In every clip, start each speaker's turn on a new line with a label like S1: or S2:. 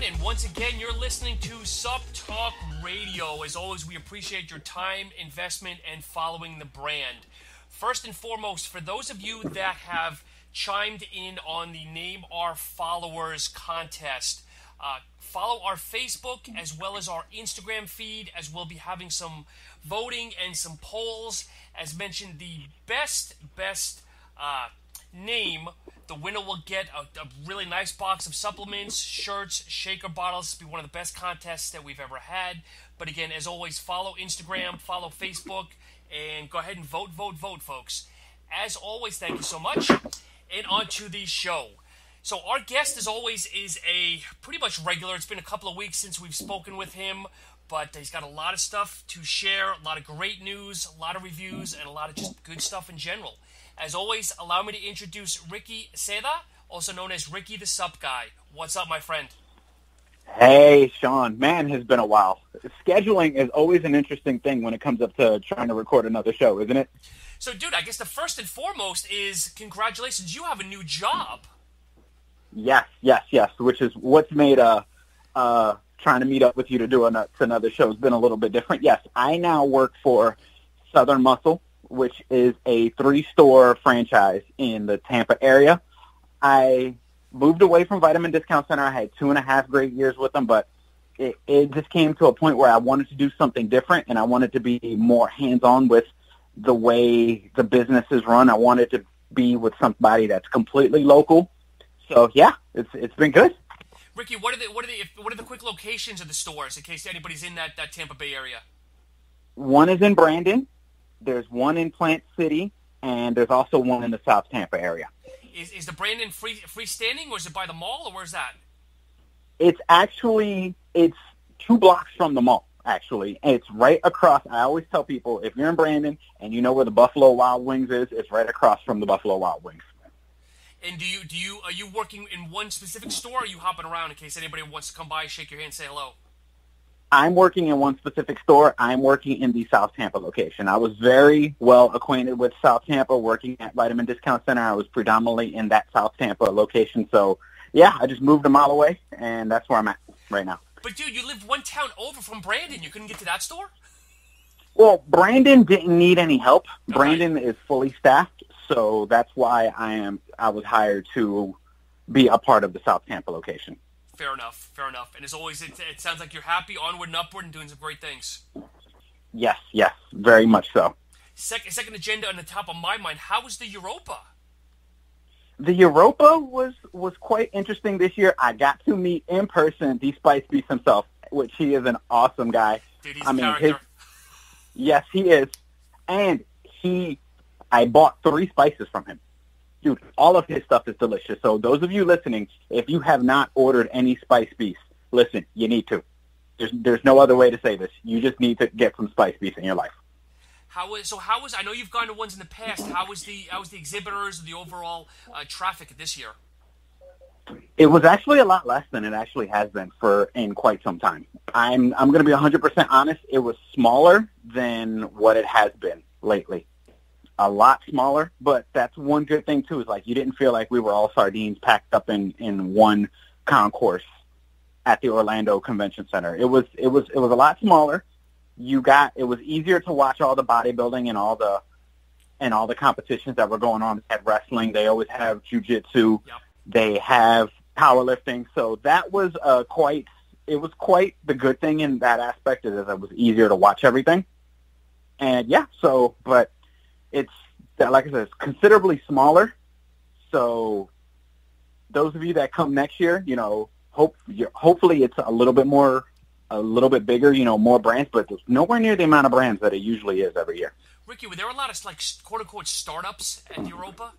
S1: everyone, and once again, you're listening to Sup Talk Radio. As always, we appreciate your time, investment, and following the brand. First and foremost, for those of you that have chimed in on the Name Our Followers contest, follow our Facebook as well as our Instagram feed, as we'll be having some voting and some polls. As mentioned, the best name, the winner will get a really nice box of supplements, shirts, shaker bottles. It'll be one of the best contests that we've ever had. But again, as always, follow Instagram, follow Facebook, and go ahead and vote, folks. As always, thank you so much. And on to the show. So our guest, as always, is a pretty much regular. It's been a couple of weeks since we've spoken with him, but he's got a lot of stuff to share, a lot of great news, a lot of reviews, and a lot of just good stuff in general. As always, allow me to introduce Ricky Seda, also known as Ricky the Sup Guy. What's up, my friend?
S2: Hey, Sean. Man, has been a while. Scheduling is always an interesting thing when it comes up to trying to record another show, isn't it?
S1: So, dude, I guess the first and foremost is congratulations. You have a new job.
S2: Yes, which is what's made trying to meet up with you to do another show has been a little bit different. Yes, I now work for Southern Muscle, which is a 3-store franchise in the Tampa area. I moved away from Vitamin Discount Center. I had 2.5 great years with them, but it just came to a point where I wanted to do something different, and I wanted to be more hands-on with the way the business is run. I wanted to be with somebody that's completely local. So yeah, it's been good.
S1: Ricky, what are the quick locations of the stores in case anybody's in that Tampa Bay area?
S2: One is in Brandon. There's one in Plant City, and there's also one in the South Tampa area.
S1: Is the Brandon freestanding, or is it by the mall, or where's that?
S2: It's 2 blocks from the mall, actually. And it's right across. I always tell people, if you're in Brandon and you know where the Buffalo Wild Wings is, it's right across from the Buffalo Wild Wings. And
S1: are you working in one specific store, or are you hopping around in case anybody wants to come by, shake your hand, say hello?
S2: I'm working in one specific store. I'm working in the South Tampa location. I was very well acquainted with South Tampa, working at Vitamin Discount Center. I was predominantly in that South Tampa location. So, yeah, I just moved a mile away, and that's where I'm at right now.
S1: But, dude, you live one town over from Brandon. You couldn't get to that store?
S2: Well, Brandon didn't need any help. Okay. Brandon is fully staffed, so that's why I was hired to be a part of the South Tampa location.
S1: Fair enough. And as always, it sounds like you're happy, onward and upward, and doing some great things.
S2: Yes, very much so.
S1: Second agenda on the top of my mind, how was the Europa?
S2: The Europa was quite interesting this year. I got to meet in person the Spice Beast himself, which he is an awesome guy.
S1: Dude, he's a character.
S2: Yes, he is. And I bought 3 spices from him. Dude, all of his stuff is delicious. So those of you listening, if you have not ordered any Spice Beast, listen, you need to. There's no other way to say this. You just need to get some Spice Beast in your life.
S1: How was? I know you've gone to ones in the past. How was the exhibitors, the overall traffic this year?
S2: It was actually a lot less than it actually has been in quite some time. I'm going to be 100% honest. It was smaller than what it has been lately. A lot smaller, but that's one good thing too. Is like you didn't feel like we were all sardines packed up in one concourse at the Orlando Convention Center. It was a lot smaller. It was easier to watch all the bodybuilding and all the competitions that were going on. They had wrestling. They always have jiu-jitsu. Yep. They have powerlifting. So that was quite the good thing in that aspect is it was easier to watch everything. And yeah, but it's, like I said, it's considerably smaller. So those of you that come next year, hopefully it's a little bit bigger, more brands, but there's nowhere near the amount of brands that it usually is every year.
S1: Ricky, were there a lot of quote-unquote startups at Europa?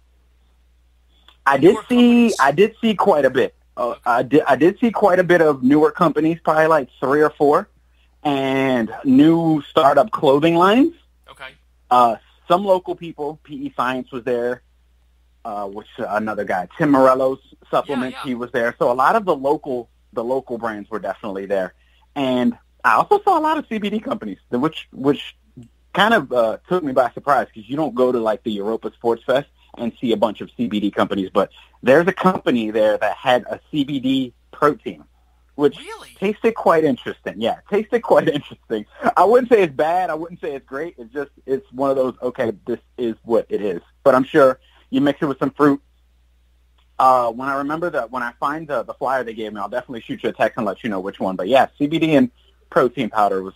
S2: I did see quite a bit. I did see quite a bit of newer companies, probably like 3 or 4, and new startup clothing lines.
S1: Okay.
S2: Some local people, PE Science was there, which another guy, Tim Morello's supplements, he was there. So a lot of the local brands were definitely there. And I also saw a lot of CBD companies, which kind of took me by surprise because you don't go to like the Europa Sports Fest and see a bunch of CBD companies. But there's a company there that had a CBD protein. which
S1: Really?
S2: tasted quite interesting. Yeah, tasted quite interesting. I wouldn't say it's bad. I wouldn't say it's great. It's one of those, okay, this is what it is. But I'm sure you mix it with some fruit. When I find the flyer they gave me, I'll definitely shoot you a text and let you know which one. But yeah, CBD and protein powder was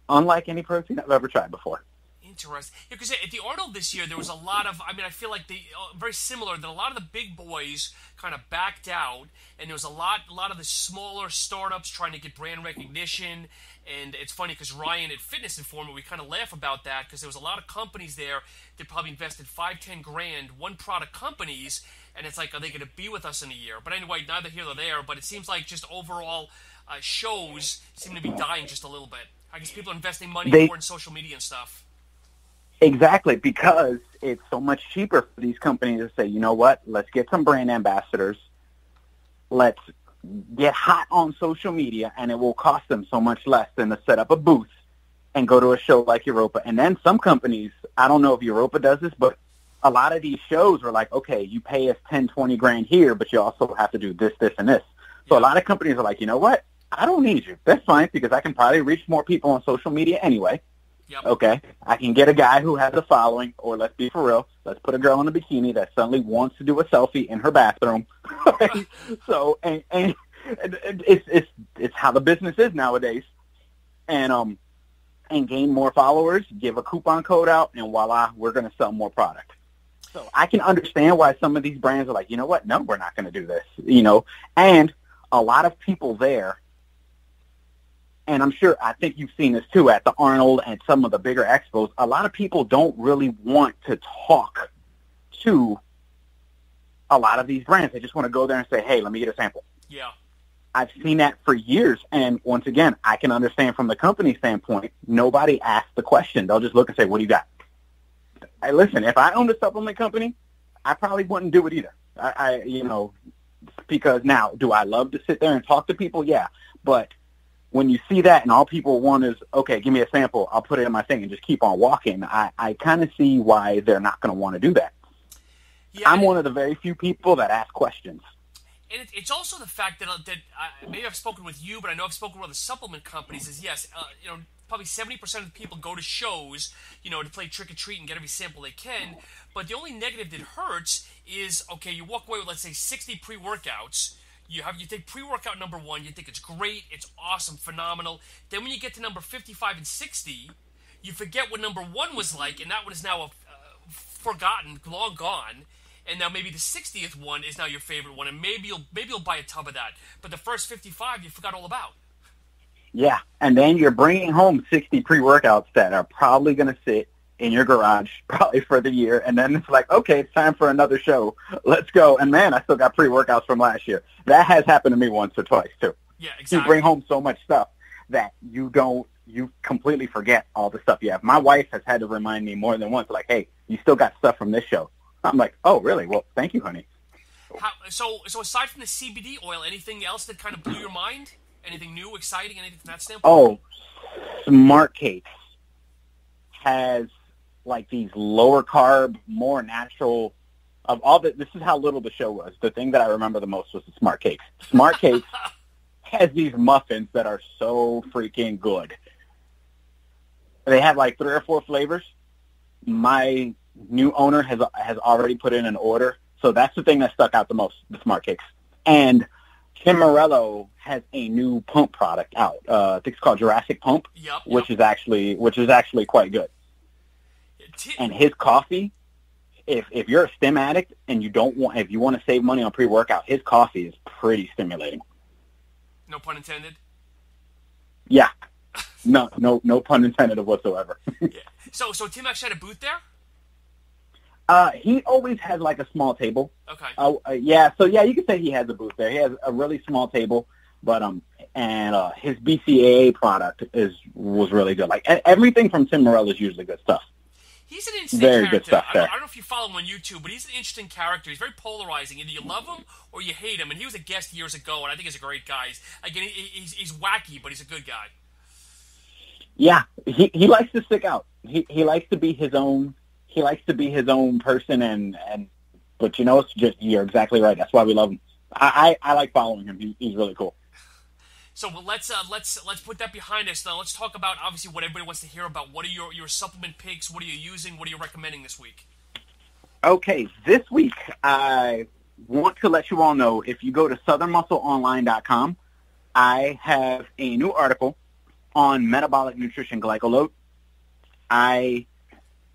S2: unlike any protein I've ever tried before.
S1: Interesting. Yeah, because at the Arnold this year, there was a lot of, I feel like very similar, that a lot of the big boys kind of backed out, and there was a lot of the smaller startups trying to get brand recognition. And it's funny because Ryan at Fitness Informant, we kind of laugh about that because there was a lot of companies there that probably invested $5-10 grand, one product companies, and it's like, are they going to be with us in a year? But anyway, neither here nor there. But it seems like just overall shows seem to be dying just a little bit. I guess people are investing money more in social media and stuff.
S2: Exactly, because it's so much cheaper for these companies to say, you know what, let's get some brand ambassadors, let's get hot on social media, and it will cost them so much less than to set up a booth and go to a show like Europa. And then some companies, I don't know if Europa does this, but a lot of these shows are like, okay, you pay us 10-20 grand here, but you also have to do this, this, and this. So a lot of companies are like, you know what, I don't need you. That's fine, because I can probably reach more people on social media anyway.
S1: Yep.
S2: Okay, I can get a guy who has a following, or let's be for real, let's put a girl in a bikini that suddenly wants to do a selfie in her bathroom. So, and it's how the business is nowadays, and gain more followers, give a coupon code out, and voila, we're going to sell more product. So I can understand why some of these brands are like, you know what, no, we're not going to do this, and a lot of people there. And I think you've seen this too at the Arnold and some of the bigger expos, a lot of people don't really want to talk to a lot of these brands. They just want to go there and say, hey, let me get a sample.
S1: Yeah.
S2: I've seen that for years. And once again, I can understand from the company standpoint, nobody asks the question. They'll just look and say, what do you got? Listen, if I owned a supplement company, I probably wouldn't do it either. Because now, do I love to sit there and talk to people? Yeah. But when you see that and all people want is, okay, give me a sample, I'll put it in my thing and just keep on walking, I kind of see why they're not going to want to do that. Yeah, I'm one of the very few people that ask questions.
S1: And it's also the fact that maybe I've spoken with you, but I know I've spoken with other supplement companies, is yes, probably 70% of the people go to shows, to play trick-or-treat and get every sample they can, but the only negative that hurts is, okay, you walk away with, let's say, 60 pre-workouts. You take pre-workout number 1, you think it's great, it's awesome, phenomenal. Then when you get to number 55 and 60, you forget what number 1 was like, and that one is now forgotten, long gone. And now maybe the 60th one is now your favorite one, and maybe you'll buy a tub of that. But the first 55 you forgot all about.
S2: Yeah, and then you're bringing home 60 pre-workouts that are probably going to sit in your garage probably for the year, and then it's like, okay, it's time for another show. Let's go. And man, I still got pre-workouts from last year. That has happened to me once or twice too.
S1: Yeah, exactly.
S2: You bring home so much stuff that you completely forget all the stuff you have. My wife has had to remind me more than once, like, hey, you still got stuff from this show. I'm like, oh, really? Well, thank you, honey.
S1: So aside from the CBD oil, anything else that kind of blew your mind? Anything new, exciting, anything from that standpoint?
S2: Oh, Smart Cakes has like these lower carb, more natural. Of all this is how little the show was. The thing that I remember the most was the Smart Cakes. Smart Cakes has these muffins that are so freaking good. They have like 3 or 4 flavors. My new owner has already put in an order, so that's the thing that stuck out the most, the Smart Cakes. And Tim Morello has a new pump product out. I think it's called Jurassic Pump, which is actually quite good. And his coffee, if you're a stim addict and if you want to save money on pre-workout, his coffee is pretty stimulating.
S1: No pun intended.
S2: Yeah, no pun intended whatsoever.
S1: Yeah. So Tim actually had a booth there?
S2: He always has like a small table.
S1: Okay.
S2: Yeah, so yeah, you could say he has a booth there. He has a really small table, but his BCAA product was really good. Like everything from Tim Morello is usually good stuff.
S1: He's an interesting
S2: very
S1: character.
S2: Good stuff there.
S1: I don't know if you follow him on YouTube, but he's an interesting character. He's very polarizing. Either you love him or you hate him. And he was a guest years ago, and I think he's a great guy. He's wacky, but he's a good guy.
S2: Yeah, he likes to stick out. He likes to be his own. He likes to be his own person, but it's just, you're exactly right. That's why we love him. I like following him. He's really cool.
S1: So let's put that behind us. Now let's talk about obviously what everybody wants to hear about. What are your supplement picks? What are you using? What are you recommending this week?
S2: Okay, this week I want to let you all know, if you go to southernmuscleonline.com, I have a new article on metabolic nutrition glycoload. I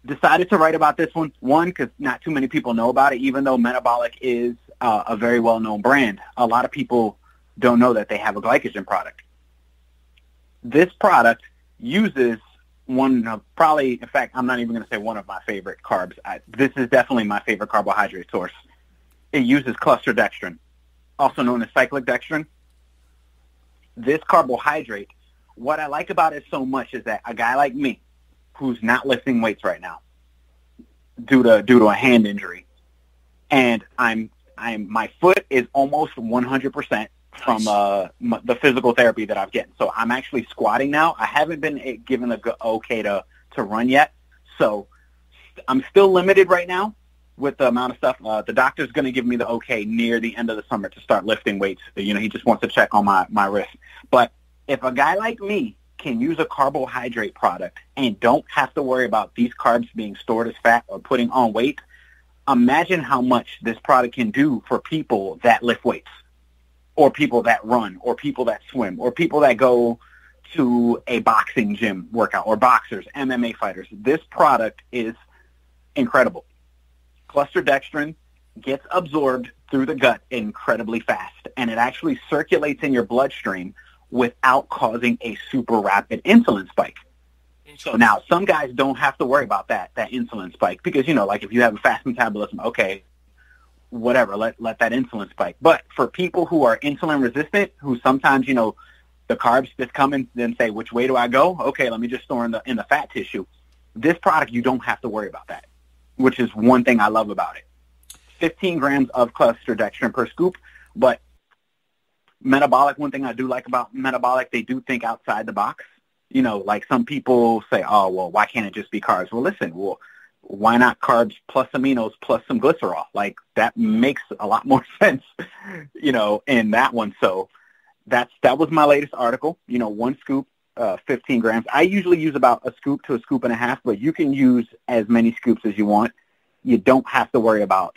S2: decided to write about this one, because not too many people know about it, even though Metabolic is a very well-known brand. A lot of people don't know that they have a glycogen product. This product uses one of probably, in fact, I'm not even going to say one of my favorite carbs. This is definitely my favorite carbohydrate source. It uses cluster dextrin, also known as cyclic dextrin. This carbohydrate, what I like about it so much is that a guy like me, who's not lifting weights right now due to a hand injury, and my foot is almost 100% from the physical therapy that I've getting. So I'm actually squatting now. I haven't been given the okay to run yet, so I'm still limited right now with the amount of stuff. The doctor's going to give me the okay near the end of the summer to start lifting weights. He just wants to check on my wrist. But if a guy like me can use a carbohydrate product and don't have to worry about these carbs being stored as fat or putting on weight, imagine how much this product can do for people that lift weights, or people that run, or people that swim, or people that go to a boxing gym workout, or boxers, MMA fighters. This product is incredible. Cluster dextrin gets absorbed through the gut incredibly fast, and it actually circulates in your bloodstream without causing a super rapid insulin spike. So now some guys don't have to worry about that insulin spike, because, like if you have a fast metabolism, okay, whatever, let that insulin spike. But for people who are insulin resistant, who sometimes, the carbs just come and then say, which way do I go? Okay, let me just store in the fat tissue. This product, you don't have to worry about that, which is one thing I love about it. 15 grams of cluster dextrin per scoop, but Metabolic, one thing I do like about Metabolic, they do think outside the box. Like some people say, oh, well, why can't it just be carbs? Well, listen, why not carbs plus aminos plus some glycerol? Like, that makes a lot more sense, in that one. So that was my latest article. 1 scoop, 15 grams. I usually use about a scoop to a scoop and a half, but you can use as many scoops as you want. You don't have to worry about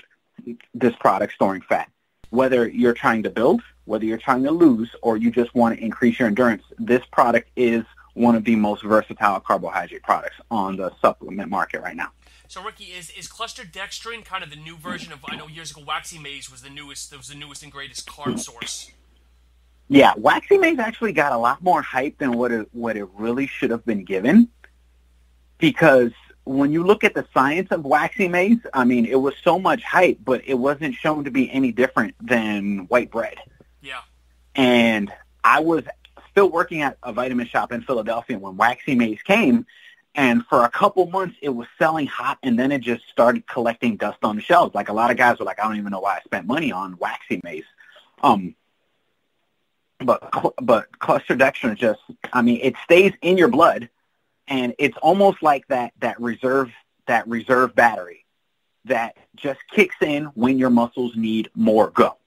S2: this product storing fat. Whether you're trying to build, whether you're trying to lose, or you just want to increase your endurance, this product is one of the most versatile carbohydrate products on the supplement market right now.
S1: So, Ricky, is cluster dextrin kind of the new version of, I know years ago Waxy Maize was the newest and greatest carb source?
S2: Yeah, Waxy Maize actually got a lot more hype than what it really should have been given, because when you look at the science of Waxy Maize, I mean, it was so much hype, but it wasn't shown to be any different than white bread.
S1: Yeah.
S2: And I was still working at a vitamin shop in Philadelphia when Waxy Maize came, and for a couple months it was selling hot, and then it just started collecting dust on the shelves. Like, a lot of guys were like, I don't even know why I spent money on Waxy Maize. But cluster dextrin just, I mean, it stays in your blood, and it's almost like that reserve battery that just kicks in when your muscles need more go.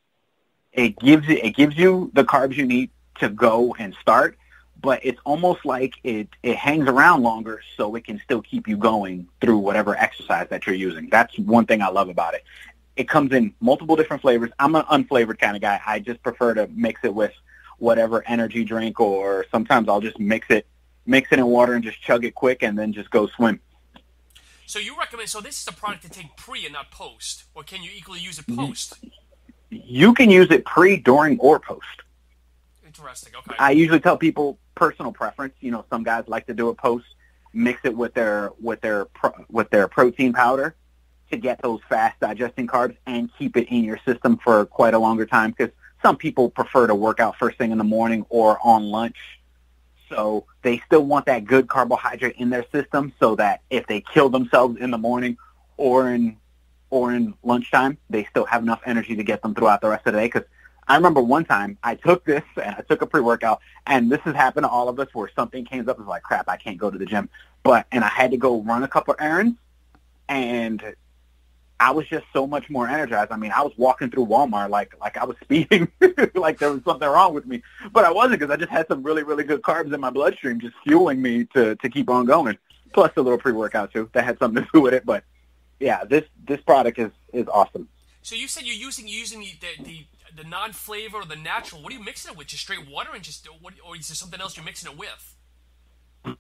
S2: It gives you the carbs you need to go and start, but it's almost like it hangs around longer so it can still keep you going through whatever exercise that you're using. That's one thing I love about it. It comes in multiple different flavors. I'm an unflavored kind of guy. I just prefer to mix it with whatever energy drink, or sometimes I'll just mix it in water and just chug it quick and then just go swim.
S1: So you recommend, so this is a product to take pre and not post, or can you equally use it post?
S2: You can use it pre, during, or post.
S1: Interesting. Okay.
S2: I usually tell people personal preference. Some guys like to do it post, mix it with their protein powder to get those fast digesting carbs and keep it in your system for quite a longer time, because some people prefer to work out first thing in the morning or on lunch. So they still want that good carbohydrate in their system, so that if they kill themselves in the morning or in lunchtime, they still have enough energy to get them throughout the rest of the day. Because I remember one time I took this, and I took a pre-workout, and this has happened to all of us where something came up, it's like, crap, I can't go to the gym. And I had to go run a couple errands, and I was just so much more energized. I mean, I was walking through Walmart like I was speeding, like there was something wrong with me. But I wasn't, because I just had some really, really good carbs in my bloodstream just fueling me to keep on going. Plus a little pre-workout, too. That had something to do with it. But, yeah, this product is awesome.
S1: So you said you're using the non-flavor or the natural. What are you mixing it with? Just straight water and or is there something else you're mixing it with?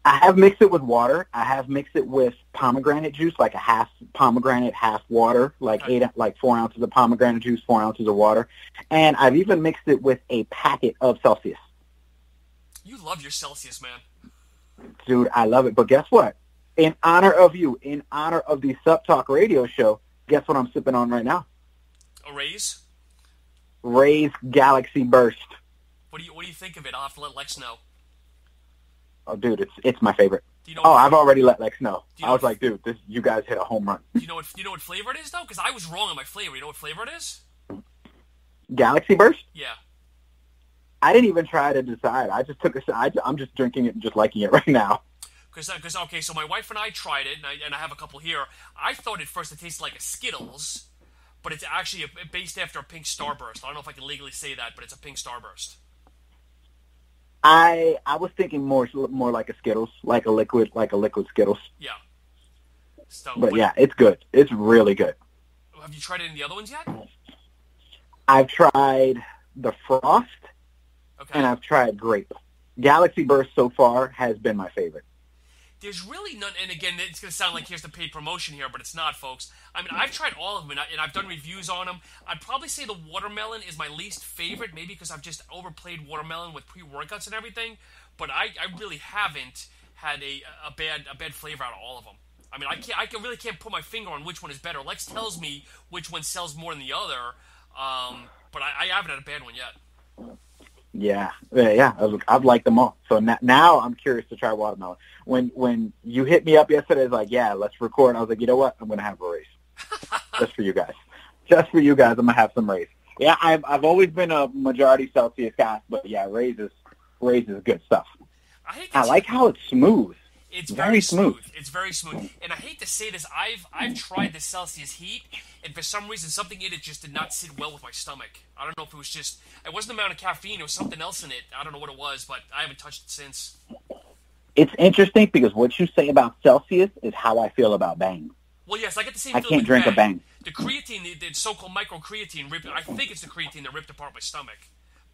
S2: I have mixed it with water. I have mixed it with pomegranate juice, like a half pomegranate, half water, like 4 ounces of pomegranate juice, 4 ounces of water. And I've even mixed it with a packet of Celsius.
S1: You love your Celsius, man.
S2: Dude, I love it. But guess what? In honor of you, in honor of the Sup Talk radio show, guess what I'm sipping on right now?
S1: A Raise?
S2: Raise Galaxy Burst.
S1: What do you think of it? I'll have to let Lex know.
S2: Oh, dude, it's my favorite. I've already let Lex know. I was like, dude, you guys hit a home run.
S1: Do you know what flavor it is, though? Because I was wrong on my flavor. You know what flavor it is?
S2: Galaxy Burst?
S1: Yeah.
S2: I didn't even try to decide. I just took I'm just drinking it and just liking it right now.
S1: Because okay, so my wife and I tried it, and I have a couple here. I thought at first it tasted like a Skittles, but it's actually based after a pink Starburst. I don't know if I can legally say that, but it's a pink Starburst.
S2: I was thinking more like a Skittles, like a liquid Skittles.
S1: Yeah. So,
S2: but yeah, it's good. It's really good.
S1: Have you tried any of the other ones yet?
S2: I've tried the Frost, and I've tried Grape. Galaxy Burst so far has been my favorite.
S1: There's really none, and again, it's going to sound like here's the paid promotion here, but it's not, folks. I mean, I've tried all of them, and I've done reviews on them. I'd probably say the watermelon is my least favorite, maybe because I've just overplayed watermelon with pre-workouts and everything, but I really haven't had a bad flavor out of all of them. I mean, I really can't put my finger on which one is better. Lex tells me which one sells more than the other, but I haven't had a bad one yet.
S2: Yeah. I've liked them all. So now I'm curious to try watermelon. When you hit me up yesterday, it's like, yeah, let's record. I was like, you know what? I'm going to have a Raise. Just for you guys. Just for you guys, I'm going to have some Raise. Yeah, I've always been a majority Celsius guy, but yeah, Raise is good stuff. I like how it's smooth.
S1: It's very smooth. It's very smooth. And I hate to say this, I've tried the Celsius Heat, and for some reason, something in it just did not sit well with my stomach. I don't know if it wasn't the amount of caffeine, it was something else in it. I don't know what it was, but I haven't touched it since.
S2: It's interesting because what you say about Celsius is how I feel about Bang.
S1: Well, yes, I get the same
S2: I
S1: feeling
S2: can't drink
S1: with
S2: a Bang.
S1: The creatine, the so-called microcreatine, I think it's the creatine that ripped apart my stomach.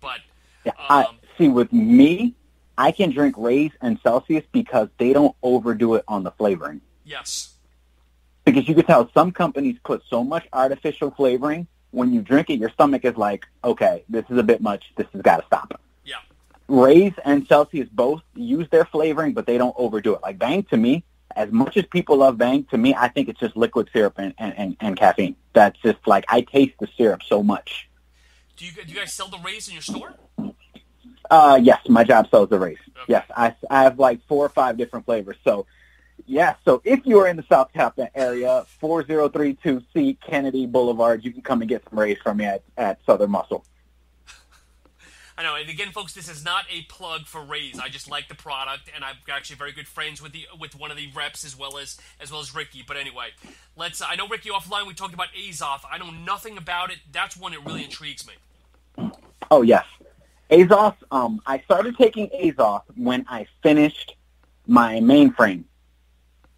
S1: But
S2: see, with me, I can drink Raise and Celsius because they don't overdo it on the flavoring.
S1: Yes.
S2: Because you can tell some companies put so much artificial flavoring, when you drink it, your stomach is like, okay, this is a bit much. This has got to stop.
S1: Yeah.
S2: Raise and Celsius both use their flavoring, but they don't overdo it. Like Bang, to me, as much as people love Bang, to me, I think it's just liquid syrup and caffeine. That's just like, I taste the syrup so much.
S1: Do you guys sell the Raise in your store?
S2: Yes, my job sells the Raise.
S1: Okay.
S2: Yes, I have like 4 or 5 different flavors. So, yeah, so if you are in the South Tampa area, 4032C Kennedy Boulevard, you can come and get some Raise from me at Southern Muscle.
S1: I know, and again, folks, this is not a plug for Raise. I just like the product, and I'm actually very good friends with one of the reps as well as Ricky. But anyway, I know Ricky offline. We talked about Azoth. I know nothing about it. That's one that really intrigues me.
S2: Oh yes, Azoth. I started taking Azoth when I finished my mainframe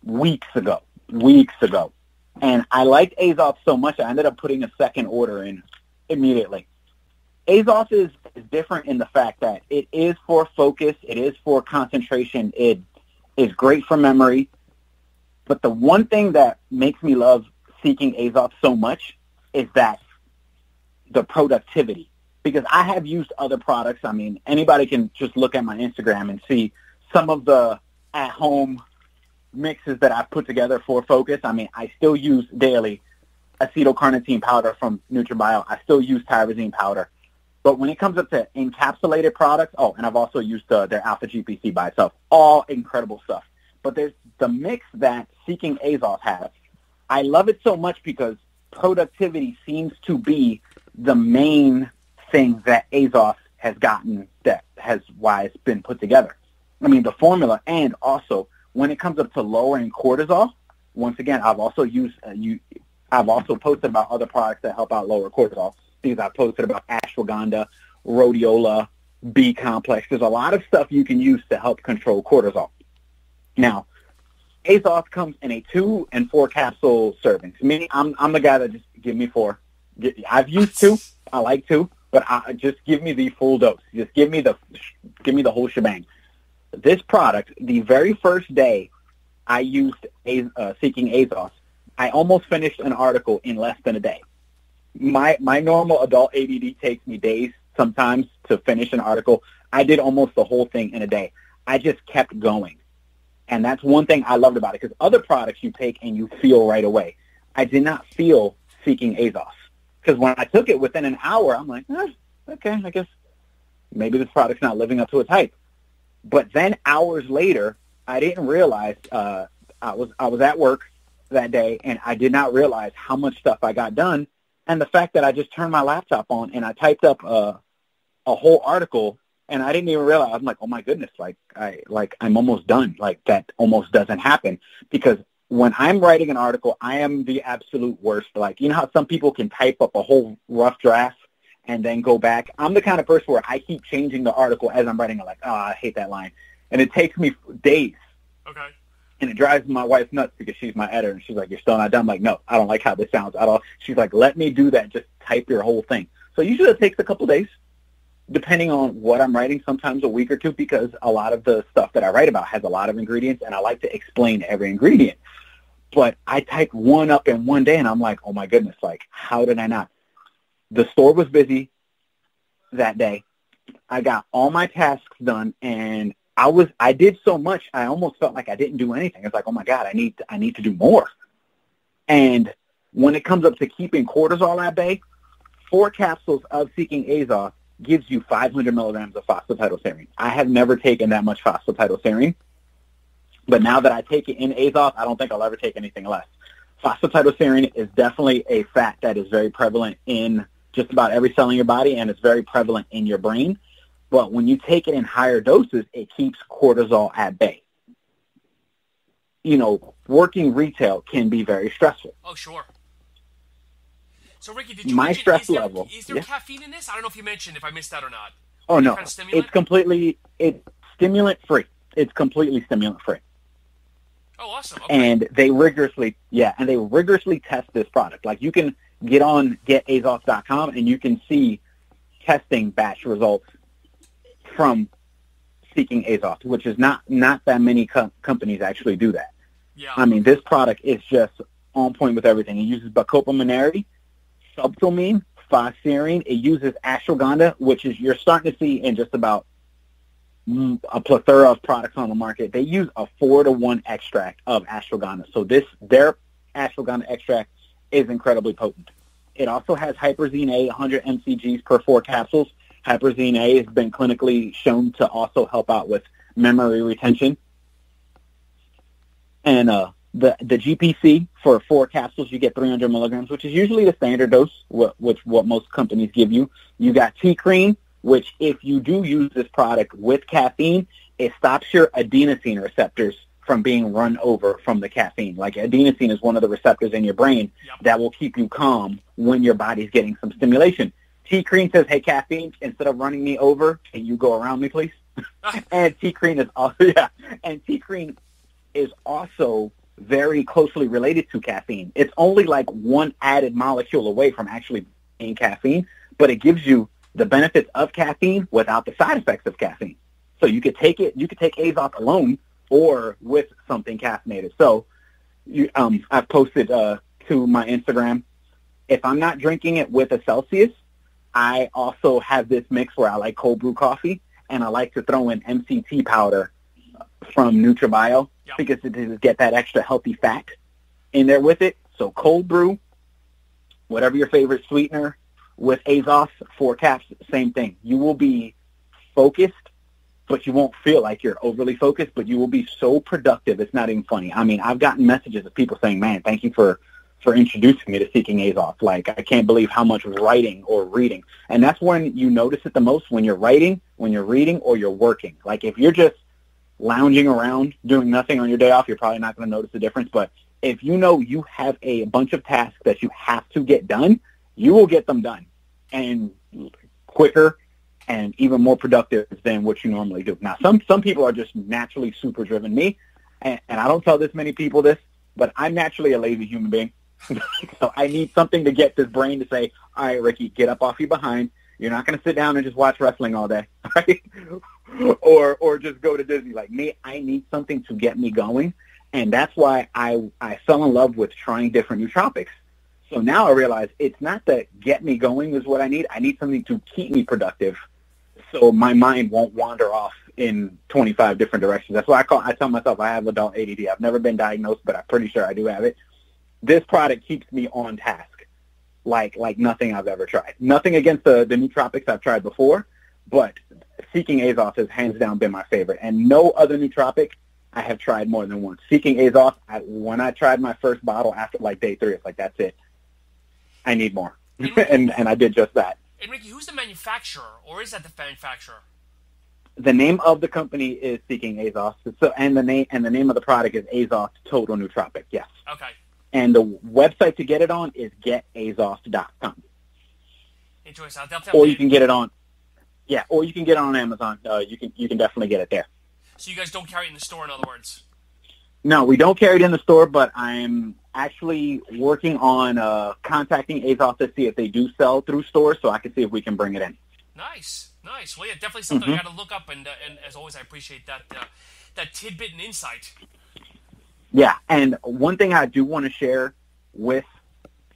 S2: weeks ago, and I liked Azoth so much I ended up putting a second order in immediately. Azoth is different in the fact that it is for focus, it is for concentration, it is great for memory. But the one thing that makes me love seeking Azoth so much is that the productivity. Because I have used other products. I mean, anybody can just look at my Instagram and see some of the at-home mixes that I've put together for focus. I mean, I still use daily acetylcarnitine powder from NutriBio. I still use tyrosine powder. But when it comes up to encapsulated products, and I've also used their Alpha GPC by itself. All incredible stuff. But there's the mix that Seeking Azoth has. I love it so much because productivity seems to be the main thing that Azoth has gotten, why it's been put together. I mean, the formula, and also when it comes up to lowering cortisol, once again, I've also used I've also posted about other products that help out lower cortisol. These I've posted about ashwagandha, rhodiola, B complex. There's a lot of stuff you can use to help control cortisol. Now, Azoth comes in a 2 and 4 capsule servings. Me, I'm the guy that just give me 4. I've used 2. I like 2, but just give me the full dose. Just give me the whole shebang. This product, the very first day I used Seeking Azoth, I almost finished an article in less than a day. My normal adult ADD takes me days sometimes to finish an article. I did almost the whole thing in a day. I just kept going. And that's one thing I loved about it, because other products you take and you feel right away. I did not feel Seeking Azoth, because when I took it within an hour, I'm like, okay, I guess maybe this product's not living up to its hype. But then hours later, I didn't realize I was at work that day, and I did not realize how much stuff I got done. And the fact that I just turned my laptop on and I typed up a whole article, and I didn't even realize. I'm like, oh my goodness, I'm almost done. Like, that almost doesn't happen, because when I'm writing an article, I am the absolute worst. Like, you know how some people can type up a whole rough draft and then go back? I'm the kind of person where I keep changing the article as I'm writing it. Like, I hate that line. And it takes me days.
S1: Okay.
S2: And it drives my wife nuts, because she's my editor, and she's like, you're still not done? I'm like, no, I don't like how this sounds at all. She's like, let me do that. Just type your whole thing. So usually it takes a couple days, depending on what I'm writing, sometimes a week or two, because a lot of the stuff that I write about has a lot of ingredients, and I like to explain every ingredient. But I typed one up in one day, and I'm like, oh my goodness, like, how did I not? The store was busy that day. I got all my tasks done, and I did so much, I almost felt like I didn't do anything. It's like, oh my God, I need to do more. And when it comes up to keeping cortisol at bay, 4 capsules of Seeking Azoth gives you 500 milligrams of phosphatidylserine. I have never taken that much phosphatidylserine, but now that I take it in Azoth, I don't think I'll ever take anything less. Phosphatidylserine is definitely a fat that is very prevalent in just about every cell in your body, and it's very prevalent in your brain. But when you take it in higher doses, it keeps cortisol at bay. You know, working retail can be very stressful.
S1: Oh, sure. So, Ricky, did you
S2: My
S1: mention,
S2: stress level.
S1: Is there caffeine in this? I don't know if you mentioned, if I missed that or not.
S2: Oh, no.
S1: Kind of stimulant?
S2: It's stimulant-free. It's completely stimulant-free.
S1: Oh, awesome. Okay.
S2: And they rigorously test this product. Like, you can get on getazoth.com, and you can see testing batch results from Seeking Azoth, which is not that many companies actually do that.
S1: Yeah.
S2: I mean, this product is just on point with everything. It uses Bacopa monnieri, subtilmine, phosphorine. It uses ashwagandha, which is you're starting to see in just about a plethora of products on the market. They use a 4-to-1 extract of ashwagandha. So their ashwagandha extract is incredibly potent. It also has Hyperzine A, 100 mcgs per 4 capsules. Hyperzine A has been clinically shown to also help out with memory retention. And the GPC for 4 capsules, you get 300 milligrams, which is usually the standard dose, which what most companies give you. You got T-Cream, which if you do use this product with caffeine, it stops your adenosine receptors from being run over from the caffeine. Like, adenosine is one of the receptors in your brain that will keep you calm when your body's getting some stimulation. T-Cream says, hey, caffeine, instead of running me over, can you go around me, please? And T-Cream is also very closely related to caffeine. It's only like one added molecule away from actually being caffeine, but it gives you the benefits of caffeine without the side effects of caffeine. So you could take Azoth alone or with something caffeinated. So I've posted to my Instagram, if I'm not drinking it with a Celsius, I also have this mix where I like cold brew coffee, and I like to throw in MCT powder from NutraBio because it does get that extra healthy fat in there with it. So cold brew, whatever your favorite sweetener, with Azoth, 4 caps, same thing. You will be focused, but you won't feel like you're overly focused, but you will be so productive, it's not even funny. I mean, I've gotten messages of people saying, man, thank you for introducing me to Seeking Azoth. Like, I can't believe how much writing or reading. And that's when you notice it the most, when you're writing, when you're reading, or you're working. Like, if you're just lounging around doing nothing on your day off, you're probably not going to notice the difference. But if you know you have a bunch of tasks that you have to get done, you will get them done and quicker and even more productive than what you normally do. Now, some people are just naturally super driven. Me, and I don't tell this many people this, but I'm naturally a lazy human being. So I need something to get this brain to say, all right, Ricky, get up off your behind. You're not going to sit down and just watch wrestling all day, right? or just go to Disney. Like me, I need something to get me going. And that's why I fell in love with trying different nootropics. So now I realize it's not that get me going is what I need. I need something to keep me productive so my mind won't wander off in 25 different directions. That's why I tell myself I have adult ADD. I've never been diagnosed, but I'm pretty sure I do have it. This product keeps me on task like nothing I've ever tried. Nothing against the nootropics I've tried before, but Seeking Azoth has hands down been my favorite. And no other nootropic I have tried more than once. Seeking Azoth, when I tried my first bottle after like day 3, it's like, that's it. I need more. and I did just that.
S1: And Ricky, who's the manufacturer, or is that the manufacturer?
S2: The name of the company is Seeking Azoth, and the name of the product is Azoth Total Nootropic. Yes.
S1: Okay.
S2: And the website to get it on is getazoth.com.
S1: Interesting.
S2: Or you can get it on, or you can get it on Amazon. You can definitely get it there.
S1: So you guys don't carry it in the store, in other words?
S2: No, we don't carry it in the store, but I'm actually working on contacting Azoth to see if they do sell through stores, so I can see if we can bring it in.
S1: Nice. Well, yeah, definitely something I got to look up, and as always, I appreciate that tidbit and insight.
S2: Yeah, and one thing I do want to share with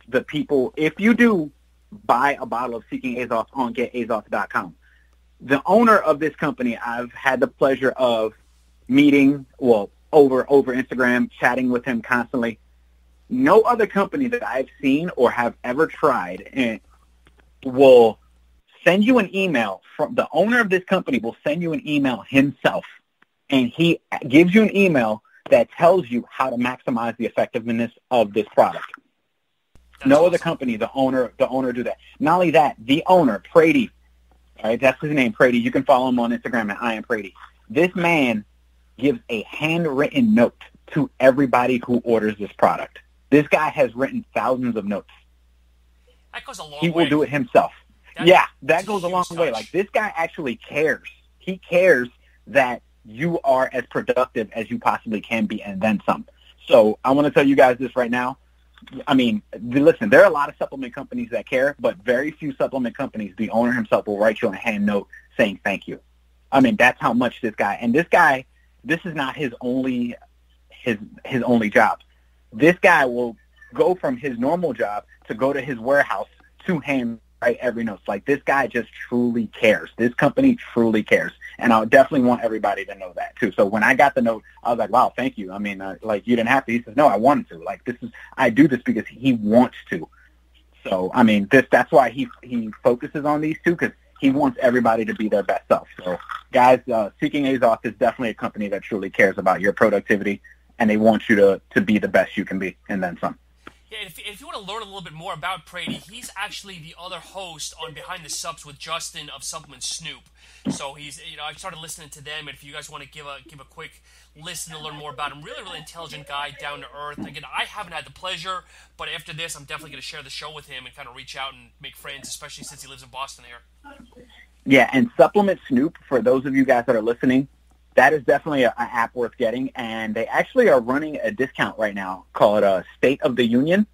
S2: the people, if you do buy a bottle of Seeking Azoth on getazoth.com, the owner of this company, I've had the pleasure of meeting, over Instagram, chatting with him constantly. No other company that I've seen or have ever tried will send you an email from the owner of this company will send you an email himself, and he gives you an email that tells you how to maximize the effectiveness of this product. No other company, the owner do that. Not only that, the owner, Prady, all right, that's his name, Prady. You can follow him on Instagram at I am Prady. This man gives a handwritten note to everybody who orders this product. This guy has written thousands of notes.
S1: That goes a long way.
S2: He will do it himself. That goes a long way. Like, this guy actually cares. He cares that you are as productive as you possibly can be and then some. So I want to tell you guys this right now. I mean, listen, there are a lot of supplement companies that care, but very few supplement companies, the owner himself will write you a hand note saying thank you. I mean, that's how much this guy, this is not his only job. This guy will go from his normal job to go to his warehouse to hand write every note. Like, this guy just truly cares. This company truly cares. And I definitely want everybody to know that too. So when I got the note, I was like, wow, thank you. I mean, like, you didn't have to. He says, no, I wanted to. Like, I do this because he wants to. So, I mean, that's why he focuses on these two, because he wants everybody to be their best self. So, guys, Seeking Azoth is definitely a company that truly cares about your productivity, and they want you to be the best you can be, and then some.
S1: Yeah, if you want to learn a little bit more about Prady, he's actually the other host on Behind the Subs with Justin of Supplement Snoop. So he's, I've started listening to them, and if you guys want to give a quick listen to learn more about him, really, really intelligent guy, down to earth. Again, I haven't had the pleasure, but after this, I'm definitely going to share the show with him and kind of reach out and make friends, especially since he lives in Boston here.
S2: Yeah, and Supplement Snoop, for those of you guys that are listening, that is definitely an app worth getting, and they actually are running a discount right now called State of the Union,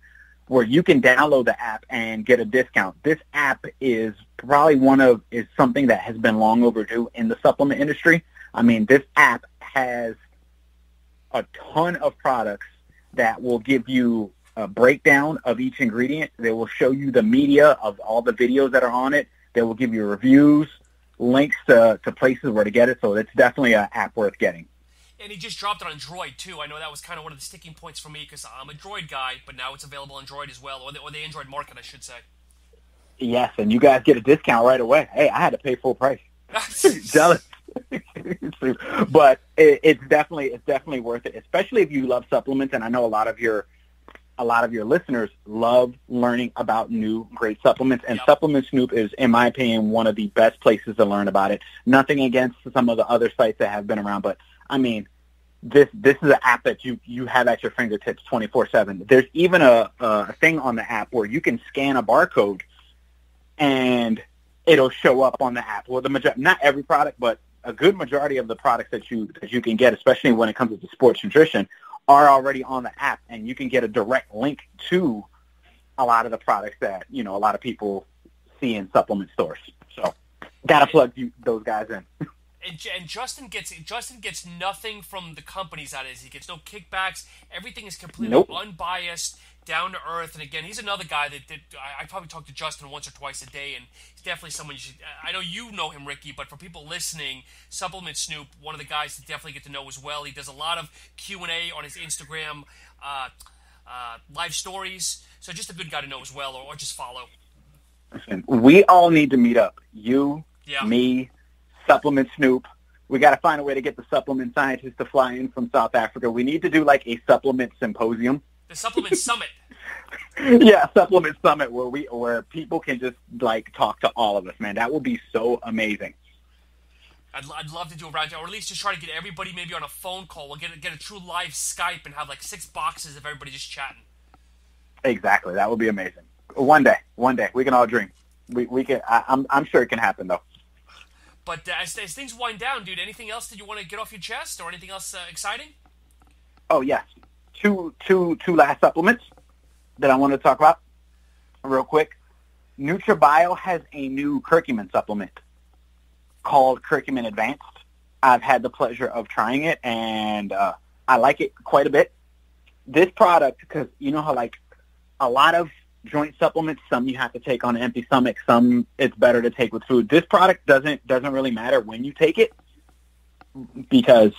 S2: where you can download the app and get a discount. This app is probably is something that has been long overdue in the supplement industry. I mean, this app has a ton of products that will give you a breakdown of each ingredient. They will show you the media of all the videos that are on it. They will give you reviews, links to places where to get it, so it's definitely an app worth getting.
S1: And he just dropped it on Droid, too. I know that was kind of one of the sticking points for me, because I'm a Droid guy, but now it's available on Droid as well, or the Android market, I should say.
S2: Yes, and you guys get a discount right away. Hey, I had to pay full price. Jealous. But it's definitely worth it, especially if you love supplements, and I know a lot of your listeners love learning about new great supplements, and Supplement Snoop is, in my opinion, one of the best places to learn about it. Nothing against some of the other sites that have been around, but I mean, this is an app that you have at your fingertips 24/7. There's even a thing on the app where you can scan a barcode and it'll show up on the app. Well, not every product, but a good majority of the products that you can get, especially when it comes to sports nutrition, are already on the app, and you can get a direct link to a lot of the products that a lot of people see in supplement stores. So, gotta plug those guys in.
S1: And Justin gets nothing from the companies out of this. He gets no kickbacks. Everything is completely unbiased, down to earth. And again, he's another guy that I probably talk to Justin once or twice a day, and he's definitely someone you should. I know you know him, Ricky, but for people listening, Supplement Snoop, one of the guys to definitely get to know as well. He does a lot of Q&A on his Instagram live stories, so just a good guy to know as well, or just follow.
S2: Listen, we all need to meet up. You, me, Supplement Snoop. We got to find a way to get the supplement scientists to fly in from South Africa. We need to do like a supplement symposium.
S1: The Supplement Summit.
S2: Yeah, Supplement Summit where people can just like talk to all of us, man. That would be so amazing.
S1: I'd love to do a round, or at least just try to get everybody maybe on a phone call. We'll get a true live Skype and have like 6 boxes of everybody just chatting.
S2: Exactly, that would be amazing. One day, we can all dream. We can. I'm sure it can happen though.
S1: But as things wind down, dude, anything else that you want to get off your chest, or anything else exciting?
S2: Oh yes, two last supplements that I want to talk about real quick. NutraBio has a new curcumin supplement called Curcumin Advanced. I've had the pleasure of trying it, and I like it quite a bit. This product, because you know how like a lot of joint supplements, some you have to take on an empty stomach, some it's better to take with food. This product doesn't really matter when you take it, because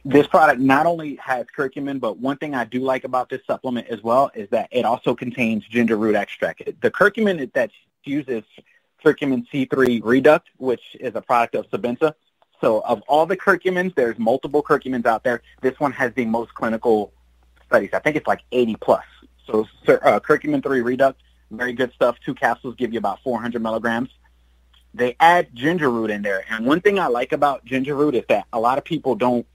S2: this product not only has curcumin, but one thing I do like about this supplement as well is that it also contains ginger root extract. The curcumin that's used is curcumin C3 Reduct, which is a product of Sabenza. So of all the curcumins, there's multiple curcumins out there. This one has the most clinical studies. I think it's like 80 plus. So curcumin 3 Reduct, very good stuff. 2 capsules give you about 400 milligrams. They add ginger root in there. And one thing I like about ginger root is that a lot of people don't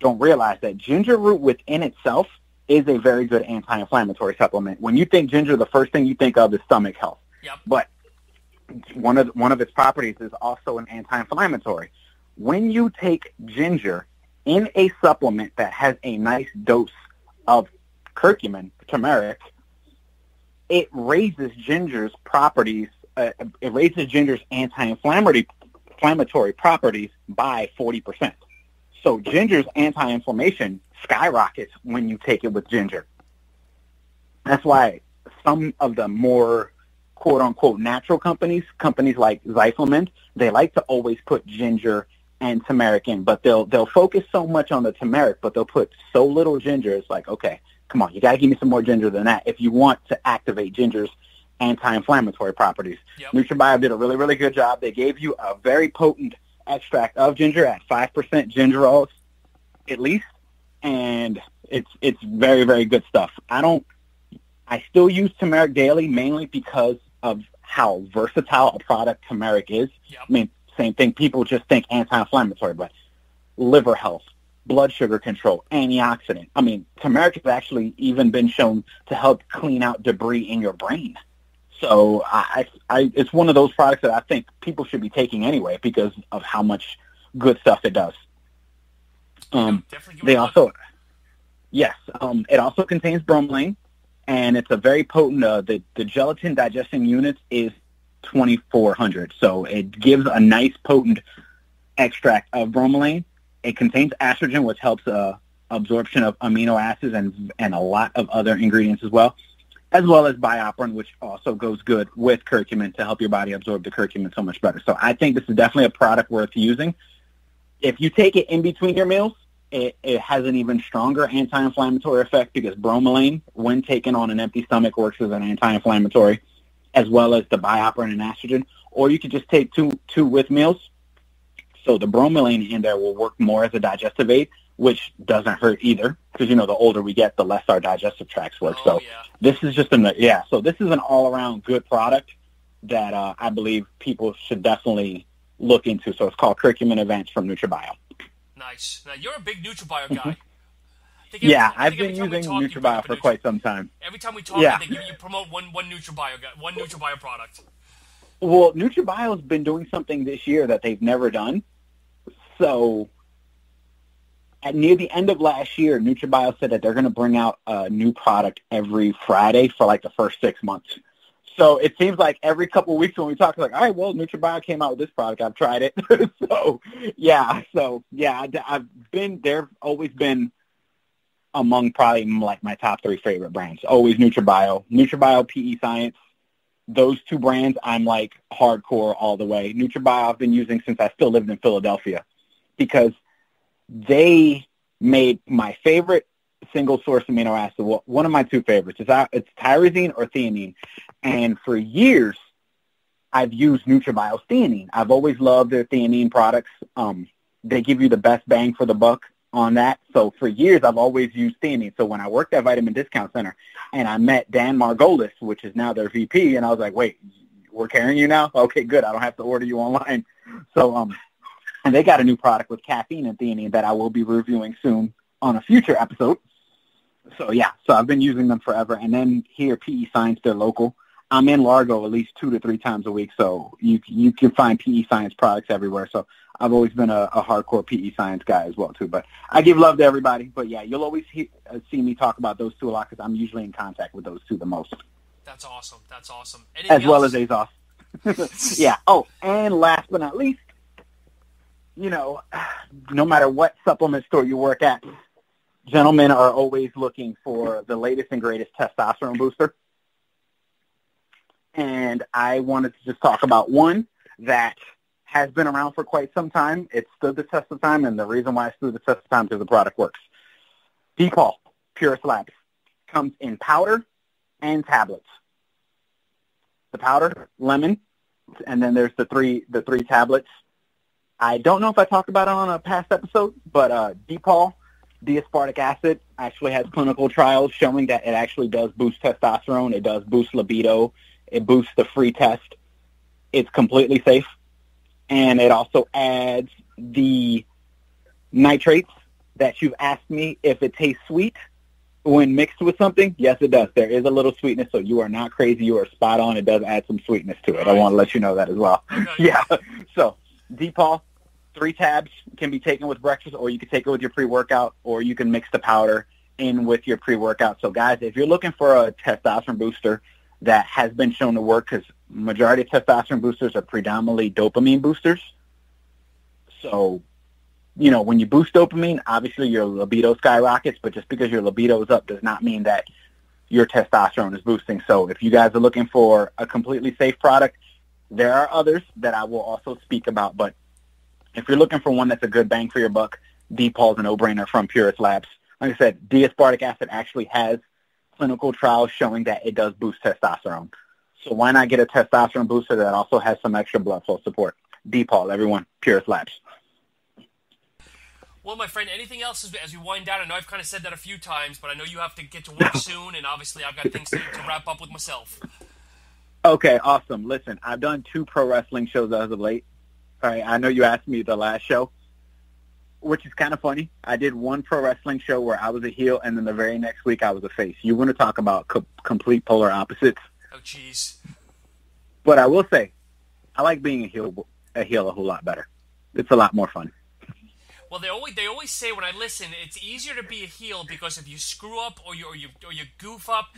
S2: realize that ginger root within itself is a very good anti-inflammatory supplement. When you think ginger, the first thing you think of is stomach health.
S1: Yep.
S2: But one of its properties is also an anti-inflammatory. When you take ginger in a supplement that has a nice dose of curcumin, turmeric, it raises ginger's properties. It raises ginger's anti-inflammatory properties by 40%. So ginger's anti-inflammation skyrockets when you take it with ginger. That's why some of the more quote-unquote natural companies like Zyflamend, they like to always put ginger and turmeric in, but they'll focus so much on the turmeric, but they'll put so little ginger. It's like, okay, come on, you got to give me some more ginger than that if you want to activate ginger's anti-inflammatory properties.
S1: Yep.
S2: NutraBio did a really, really good job. They gave you a very potent extract of ginger at 5% gingerols at least, and it's very, very good stuff. I still use turmeric daily mainly because of how versatile a product turmeric is.
S1: Yep.
S2: I mean, same thing, people just think anti-inflammatory, but liver health, blood sugar control, antioxidant. I mean, turmeric has actually even been shown to help clean out debris in your brain. So it's one of those products that I think people should be taking anyway because of how much good stuff it does. It also contains bromelain, and it's a very potent. The gelatin digestion units is 2,400, so it gives a nice potent extract of bromelain. It contains estrogen, which helps absorption of amino acids and a lot of other ingredients as well as BioPerine, which also goes good with curcumin to help your body absorb the curcumin so much better. So I think this is definitely a product worth using. If you take it in between your meals, it has an even stronger anti-inflammatory effect because bromelain, when taken on an empty stomach, works as an anti-inflammatory, as well as the BioPerine and estrogen. Or you could just take two with meals. So the bromelain in there will work more as a digestive aid, which doesn't hurt either, because, the older we get, the less our digestive tracts work. This is just so this is an all-around good product that I believe people should definitely look into. So it's called Curcumin Advanced from NutraBio.
S1: Nice. Now, you're a big NutraBio guy.
S2: I've been using NutraBio for quite some time.
S1: Every time we talk, I think you promote one NutraBio product.
S2: Well, NutraBio's been doing something this year that they've never done. So, near the end of last year, NutraBio said that they're going to bring out a new product every Friday for like the first 6 months. So it seems like every couple of weeks when we talk, like, all right, well, NutraBio came out with this product. I've tried it. They've always been among probably like my top 3 favorite brands. Always NutraBio, PE Science. Those 2 brands, I'm like hardcore all the way. NutraBio I've been using since I still lived in Philadelphia because they made my favorite single source amino acid. Well, one of my 2 favorites. It's tyrosine or theanine. And for years, I've used NutraBio's theanine. I've always loved their theanine products. They give you the best bang for the buck on that. So for years, I've always used theanine. So when I worked at Vitamin Discount Center and I met Dan Margolis, which is now their VP, and I was like, wait, we're carrying you now? Okay, good. I don't have to order you online. So, and they got a new product with caffeine and theanine that I will be reviewing soon on a future episode. So I've been using them forever. And then here, PE Science, they're local. I'm in Largo at least 2 to 3 times a week, so you can find PE Science products everywhere. So I've always been a hardcore PE Science guy as well, too. But I give love to everybody. But, yeah, you'll always see me talk about those 2 a lot because I'm usually in contact with those 2 the most.
S1: That's awesome.
S2: As well as Azos. Yeah. Oh, and last but not least, no matter what supplement store you work at, gentlemen are always looking for the latest and greatest testosterone booster. And I wanted to just talk about one that has been around for quite some time. It stood the test of time, and the reason why it stood the test of time is because the product works. D-Pol, Purist Labs, comes in powder and tablets. The powder, lemon, and then there's the three tablets. I don't know if I talked about it on a past episode, but D-Pol, D-aspartic acid, actually has clinical trials showing that it actually does boost testosterone. It does boost libido. It boosts the free test. It's completely safe. And it also adds the nitrates that you've asked me if it tastes sweet when mixed with something. Yes, it does. There is a little sweetness, so you are not crazy. You are spot on. It does add some sweetness to it. I want to let you know that as well. Okay. Yeah. So D-Pol, 3 tabs, can be taken with breakfast, or you can take it with your pre-workout, or you can mix the powder in with your pre-workout. So, guys, if you're looking for a testosterone booster that has been shown to work, because majority of testosterone boosters are predominantly dopamine boosters. So, when you boost dopamine, obviously your libido skyrockets, but just because your libido is up does not mean that your testosterone is boosting. So if you guys are looking for a completely safe product, there are others that I will also speak about. But if you're looking for one that's a good bang for your buck, D-Pol's a no-brainer from Purist Labs. Like I said, D-aspartic acid actually has clinical trials showing that it does boost testosterone. So why not get a testosterone booster that also has some extra blood flow support? D-Pol, everyone, Purist Labs.
S1: Well, my friend, anything else as we wind down? I know I've kind of said that a few times, but I know you have to get to work soon, and obviously I've got things to wrap up with myself.
S2: Okay, awesome. Listen, I've done 2 pro wrestling shows as of late. All right, I know you asked me the last show, which is kind of funny. I did 1 pro wrestling show where I was a heel, and then the very next week I was a face. You want to talk about complete polar opposites?
S1: Oh, jeez.
S2: But I will say, I like being a heel a whole lot better. It's a lot more fun.
S1: Well, they always say when I listen, it's easier to be a heel because if you screw up or you goof up,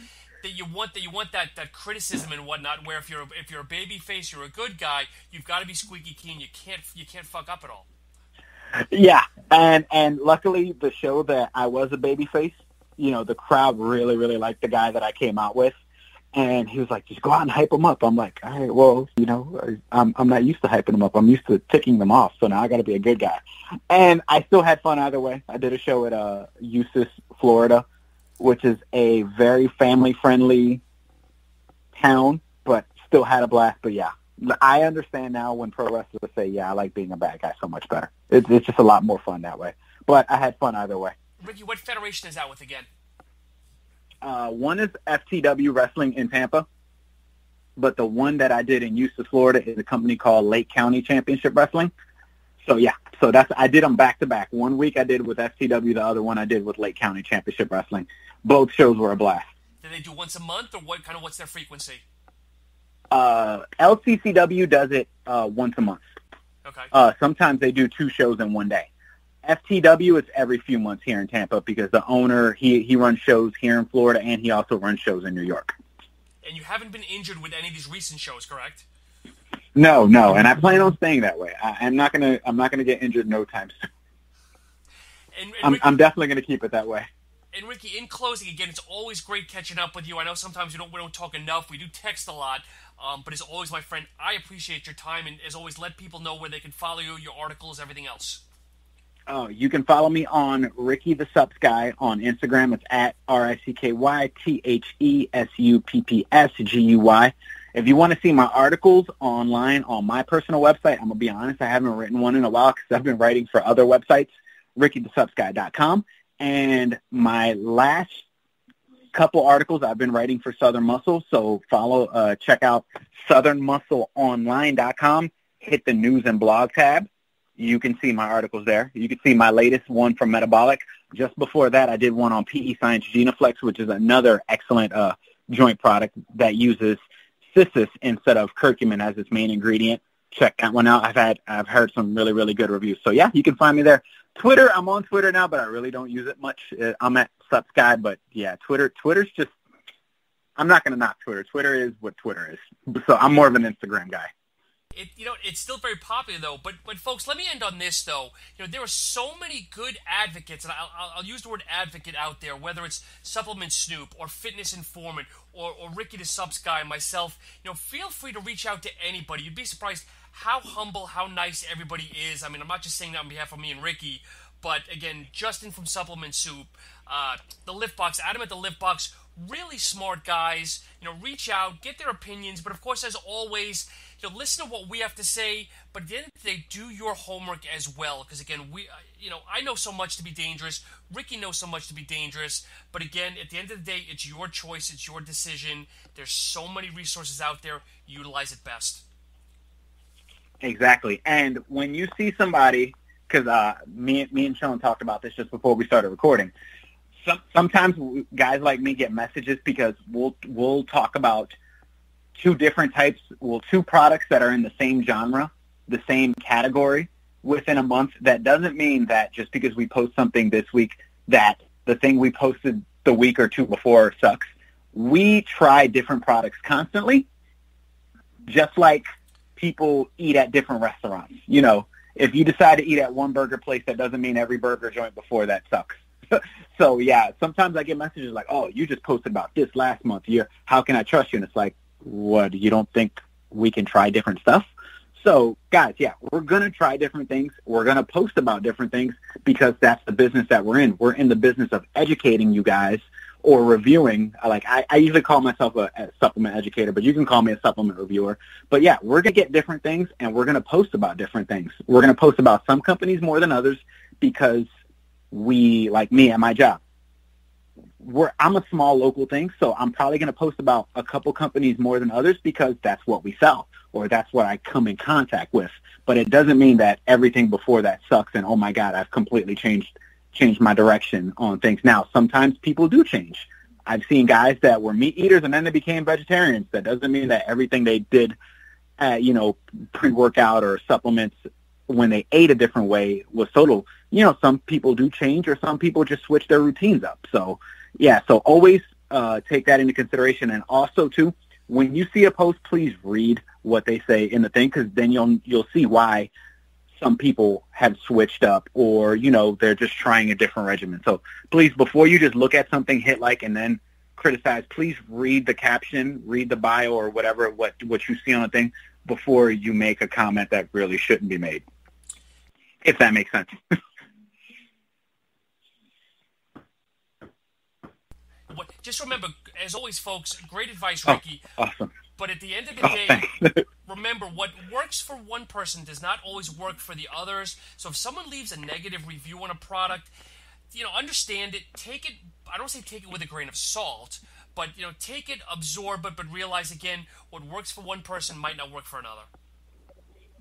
S1: that you want that criticism and whatnot. Where if you're a baby face, you're a good guy. You've got to be squeaky clean. You can't fuck up at all.
S2: Yeah, and luckily the show that I was a baby face, the crowd really, really liked the guy that I came out with. And he was like, just go out and hype them up. I'm like, all right, well, I'm not used to hyping them up. I'm used to ticking them off, so now I got to be a good guy. And I still had fun either way. I did a show at Eustis, Florida, which is a very family-friendly town, but still had a blast. But, yeah, I understand now when pro wrestlers say, yeah, I like being a bad guy so much better. It's just a lot more fun that way. But I had fun either way.
S1: Ricky, what federation is that with again?
S2: One is FTW Wrestling in Tampa, but the one that I did in Eustis, Florida is a company called Lake County Championship Wrestling. So yeah, so I did them back to back. One week I did with FTW, the other one I did with Lake County Championship Wrestling. Both shows were a blast.
S1: Do they do once a month, or what's their frequency?
S2: LCCW does it once a month.
S1: Okay.
S2: Sometimes they do 2 shows in one day. FTW, it's every few months here in Tampa because the owner, he runs shows here in Florida, and he also runs shows in New York.
S1: And you haven't been injured with any of these recent shows, correct?
S2: No, and I plan on staying that way. I'm not gonna get injured no time soon.
S1: And Ricky,
S2: I'm definitely gonna keep it that way.
S1: And Ricky, in closing, again, it's always great catching up with you. I know sometimes we don't talk enough. We do text a lot, but as always, my friend, I appreciate your time, and as always, let people know where they can follow you, your articles, everything else.
S2: You can follow me on Ricky the Sups Guy on Instagram. It's at RICKYTHESUPPSGUY. If you want to see my articles online on my personal website, I'm going to be honest, I haven't written one in a while because I've been writing for other websites, RickyTheSupsGuy.com. And my last couple articles I've been writing for Southern Muscle, so check out SouthernMuscleOnline.com, hit the news and blog tab. You can see my articles there. You can see my latest one from Metabolic. Just before that, I did one on PE Science Genoflex, which is another excellent joint product that uses Cissus instead of curcumin as its main ingredient. Check that one out. I've heard some really, really good reviews. So yeah, you can find me there. Twitter, I'm on Twitter now, but I really don't use it much. I'm at SupsGuy, but yeah, Twitter's just, I'm not going to knock Twitter. Twitter is what Twitter is. So I'm more of an Instagram guy.
S1: It's still very popular though. But folks, let me end on this though. There are so many good advocates, and I'll use the word advocate out there. Whether it's Supplement Snoop or Fitness Informant or Ricky the Sups Guy, myself. Feel free to reach out to anybody. You'd be surprised how humble, how nice everybody is. I mean, I'm not just saying that on behalf of me and Ricky, but again, Justin from Supplement Soup, the Lift Box, Adam at the Lift Box. Really smart guys. Reach out, get their opinions, but of course, as always, listen to what we have to say. But at the end of the day, do your homework as well, because again, I know so much to be dangerous. Ricky knows so much to be dangerous. But again, at the end of the day, it's your choice, it's your decision. There's so many resources out there. Utilize it best.
S2: Exactly. And when you see somebody, because me and Sean talked about this just before we started recording. Sometimes guys like me get messages because we'll talk about two products that are in the same genre, the same category within a month. That doesn't mean that just because we post something this week that the thing we posted the week or two before sucks. We try different products constantly, just like people eat at different restaurants. If you decide to eat at one burger place, that doesn't mean every burger joint before that sucks. So, yeah, sometimes I get messages like, oh, you just posted about this last month. How can I trust you? And it's like, what, you don't think we can try different stuff? So, guys, yeah, we're going to try different things. We're going to post about different things because that's the business that we're in. We're in the business of educating you guys or reviewing. I usually call myself a supplement educator, but you can call me a supplement reviewer. But, yeah, we're going to get different things, and we're going to post about different things. We're going to post about some companies more than others because we, like me at my job, I'm a small local thing, so I'm probably going to post about a couple companies more than others because that's what we sell or that's what I come in contact with. But it doesn't mean that everything before that sucks and, oh, my God, I've completely changed my direction on things. Now, sometimes people do change. I've seen guys that were meat eaters and then they became vegetarians. That doesn't mean that everything they did, pre-workout or supplements when they ate a different way was total. Some people do change or some people just switch their routines up. So, yeah, so always take that into consideration. And also, too, when you see a post, please read what they say in the thing because then you'll see why some people have switched up or, they're just trying a different regimen. So please, before you just look at something, hit like, and then criticize, please read the caption, read the bio or whatever, what you see on the thing before you make a comment that really shouldn't be made, if that makes sense.
S1: Just remember, as always, folks, great advice, Ricky.
S2: Oh, awesome.
S1: But at the end of the day, remember, what works for one person does not always work for the others. So if someone leaves a negative review on a product, understand it, take it, I don't say take it with a grain of salt, but, take it, absorb it, but realize, again, what works for one person might not work for another.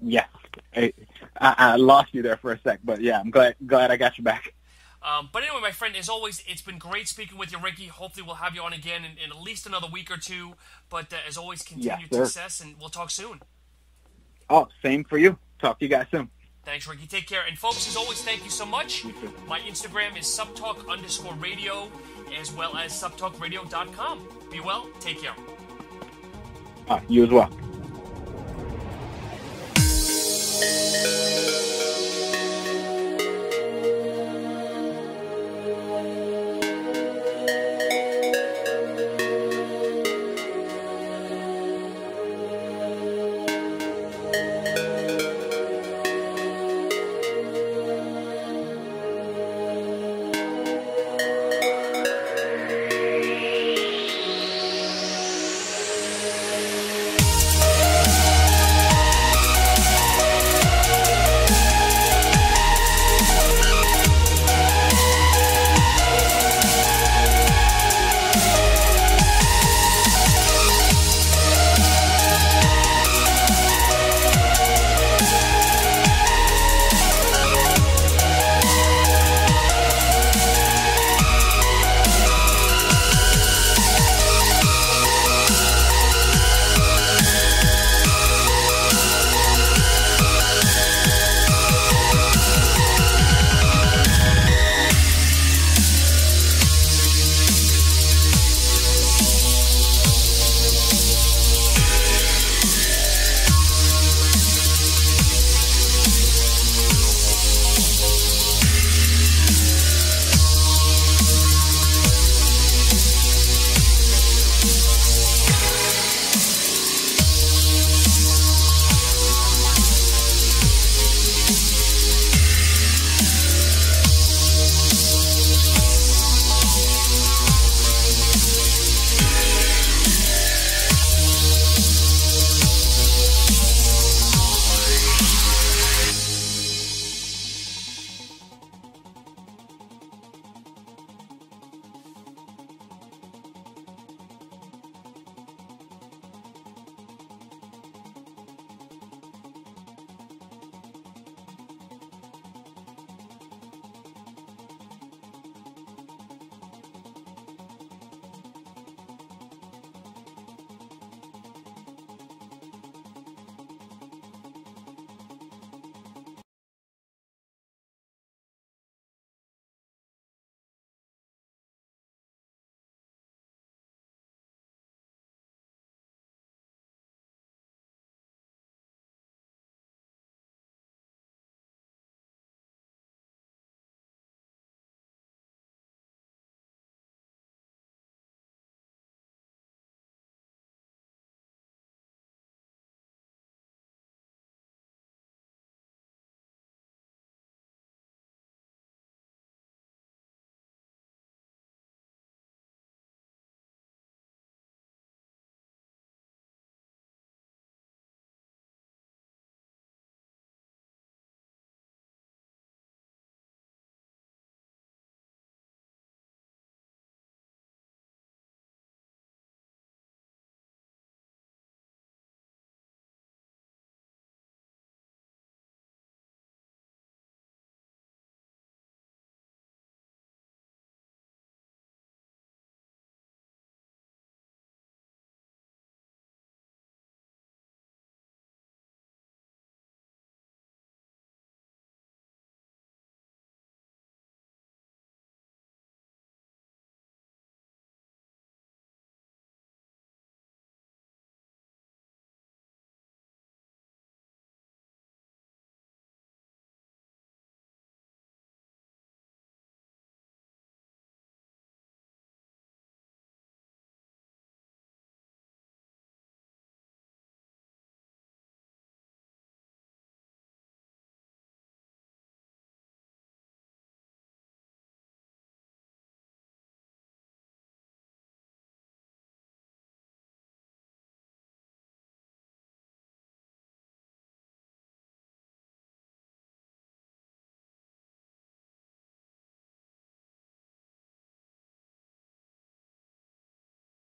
S2: Yes. I lost you there for a sec, but yeah, I'm glad I got you back.
S1: But anyway, my friend, as always, it's been great speaking with you, Ricky. Hopefully we'll have you on again in at least another week or two. But as always, continued success, and we'll talk soon.
S2: Oh, same for you. Talk to you guys soon.
S1: Thanks, Ricky. Take care. And folks, as always, thank you so much. My Instagram is subtalk_radio, as well as subtalkradio.com. Be well. Take care.
S2: You as well.